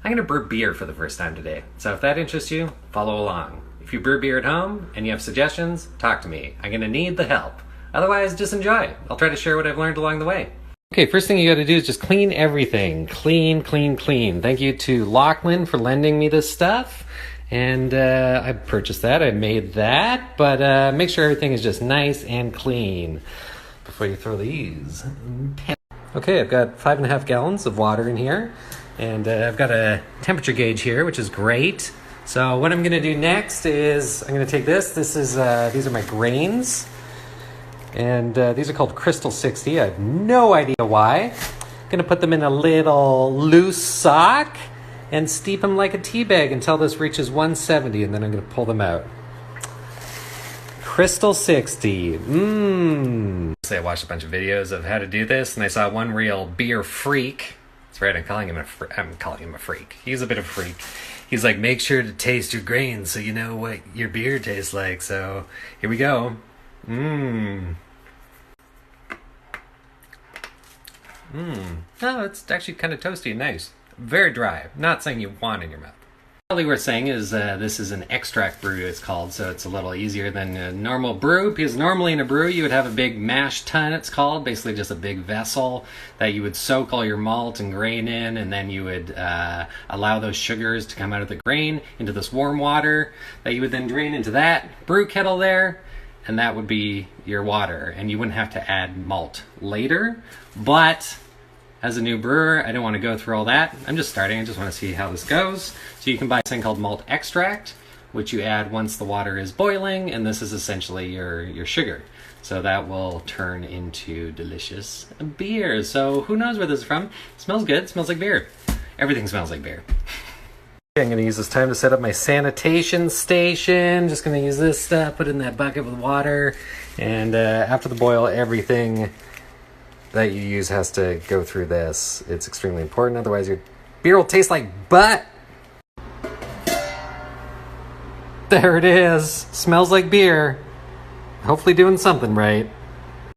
I'm gonna brew beer for the first time today. So if that interests you, follow along. If you brew beer at home and you have suggestions, talk to me. I'm gonna need the help. Otherwise, just enjoy. I'll try to share what I've learned along the way. Okay, first thing you gotta do is just clean everything. Clean, clean, clean. Thank you to Lachlan for lending me this stuff. And I purchased that, I made that, but make sure everything is just nice and clean before you throw these. Okay, I've got 5.5 gallons of water in here, and I've got a temperature gauge here, which is great. So what I'm gonna do next is, I'm gonna take this. These are my grains, and these are called Crystal 60. I have no idea why. I'm gonna put them in a little loose sock and steep them like a tea bag until this reaches 170, and then I'm gonna pull them out. Crystal 60, I watched a bunch of videos of how to do this, and I saw one real beer freak. That's right, I'm calling him a freak. He's a bit of a freak. He's like, make sure to taste your grains so you know what your beer tastes like. So here we go. Oh, it's actually kind of toasty and nice. Very dry. Not saying you want in your mouth. Probably worth saying is this is an extract brew, it's called, so it's a little easier than a normal brew, because normally in a brew you would have a big mash tun, it's called, basically just a big vessel that you would soak all your malt and grain in, and then you would allow those sugars to come out of the grain into this warm water that you would then drain into that brew kettle there, and that would be your water, and you wouldn't have to add malt later. But as a new brewer, I don't want to go through all that. I'm just starting, I just want to see how this goes. So you can buy something called malt extract, which you add once the water is boiling, and this is essentially your sugar. So that will turn into delicious beer. So who knows where this is from? It smells good, it smells like beer. Everything smells like beer. I'm gonna use this time to set up my sanitation station. Just gonna use this stuff, put it in that bucket with water, and after the boil, everything that you use has to go through this. It's extremely important, otherwise your beer will taste like butt. There it is. Smells like beer. Hopefully doing something right.